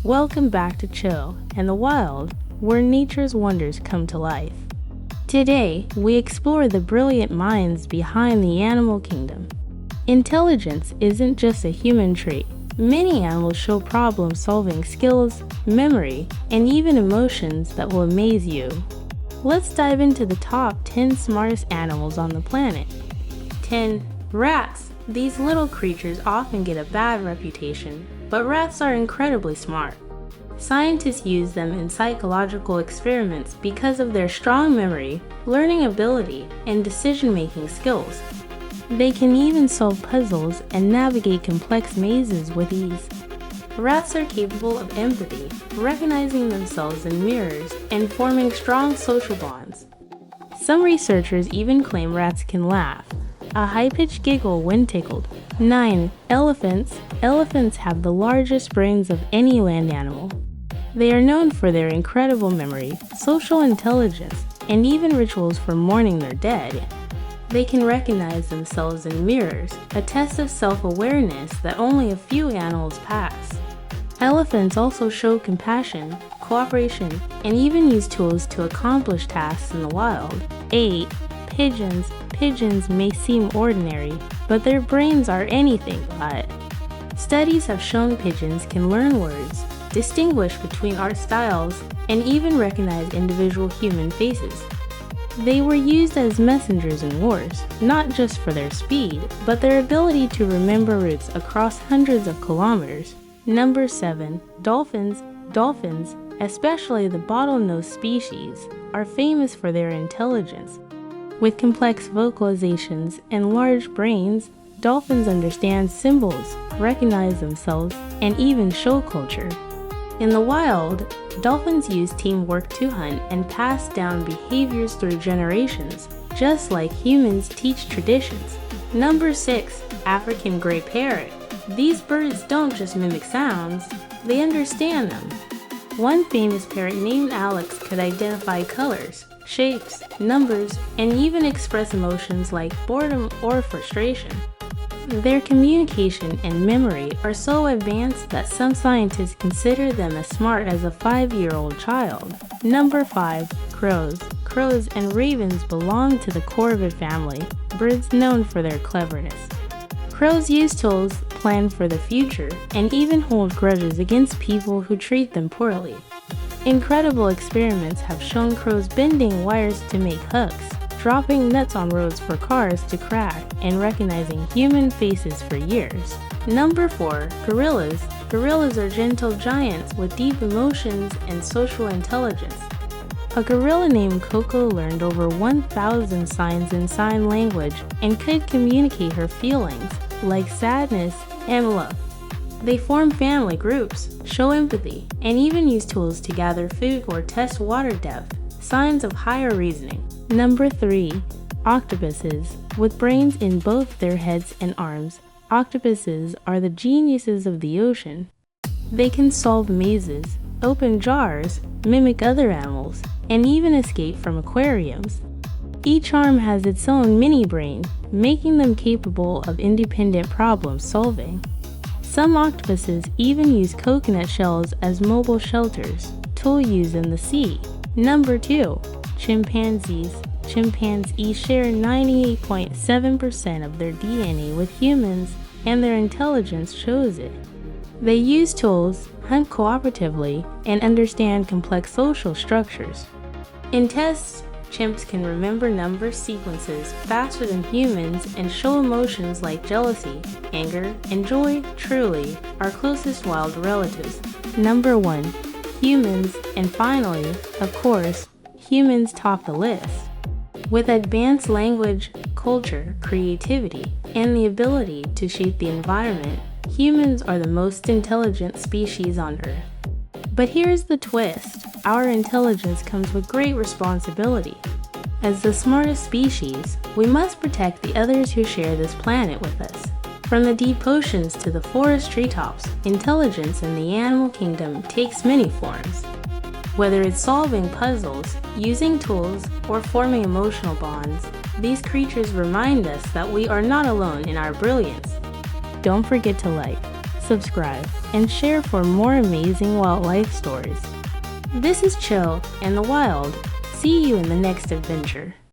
Welcome back to Chill and the Wild, where nature's wonders come to life. Today, we explore the brilliant minds behind the animal kingdom. Intelligence isn't just a human trait. Many animals show problem-solving skills, memory, and even emotions that will amaze you. Let's dive into the top 10 smartest animals on the planet. 10. Rats. These little creatures often get a bad reputation, but rats are incredibly smart. Scientists use them in psychological experiments because of their strong memory, learning ability, and decision-making skills. They can even solve puzzles and navigate complex mazes with ease. Rats are capable of empathy, recognizing themselves in mirrors, and forming strong social bonds. Some researchers even claim rats can laugh, a high-pitched giggle when tickled. 9. Elephants. Elephants have the largest brains of any land animal. They are known for their incredible memory, social intelligence, and even rituals for mourning their dead. They can recognize themselves in mirrors, a test of self-awareness that only a few animals pass. Elephants also show compassion, cooperation, and even use tools to accomplish tasks in the wild. 8. Pigeons. Pigeons may seem ordinary, but their brains are anything but. Studies have shown pigeons can learn words, distinguish between art styles, and even recognize individual human faces. They were used as messengers in wars, not just for their speed, but their ability to remember routes across hundreds of kilometers. Number 7. Dolphins. Dolphins, especially the bottlenose species, are famous for their intelligence. With complex vocalizations and large brains, dolphins understand symbols, recognize themselves, and even show culture. In the wild, dolphins use teamwork to hunt and pass down behaviors through generations, just like humans teach traditions. Number 6. African gray parrot. These birds don't just mimic sounds, they understand them. One famous parrot named Alex could identify colors, shapes, numbers, and even express emotions like boredom or frustration. Their communication and memory are so advanced that some scientists consider them as smart as a 5-year-old child. Number 5. Crows. Crows and ravens belong to the corvid family, birds known for their cleverness. Crows use tools, plan for the future, and even hold grudges against people who treat them poorly. Incredible experiments have shown crows bending wires to make hooks, dropping nuts on roads for cars to crack, and recognizing human faces for years. Number 4. Gorillas. Gorillas are gentle giants with deep emotions and social intelligence. A gorilla named Coco learned over 1,000 signs in sign language and could communicate her feelings, like sadness and love. They form family groups, show empathy, and even use tools to gather food or test water depth, signs of higher reasoning. Number 3. Octopuses. With brains in both their heads and arms, octopuses are the geniuses of the ocean. They can solve mazes, open jars, mimic other animals, and even escape from aquariums. Each arm has its own mini-brain, making them capable of independent problem solving. Some octopuses even use coconut shells as mobile shelters, tool used in the sea. Number 2. Chimpanzees. Chimpanzees share 98.7% of their DNA with humans, and their intelligence shows it. They use tools, hunt cooperatively, and understand complex social structures. In tests, chimps can remember number sequences faster than humans and show emotions like jealousy, anger, and joy. Truly, our closest wild relatives. Number 1. Humans, and finally, of course, humans top the list. With advanced language, culture, creativity, and the ability to shape the environment, humans are the most intelligent species on Earth. But here's the twist. Our intelligence comes with great responsibility. As the smartest species, we must protect the others who share this planet with us. From the deep oceans to the forest treetops, intelligence in the animal kingdom takes many forms. Whether it's solving puzzles, using tools, or forming emotional bonds, these creatures remind us that we are not alone in our brilliance. Don't forget to like, subscribe, and share for more amazing wildlife stories. This is Chill in the Wild. See you in the next adventure.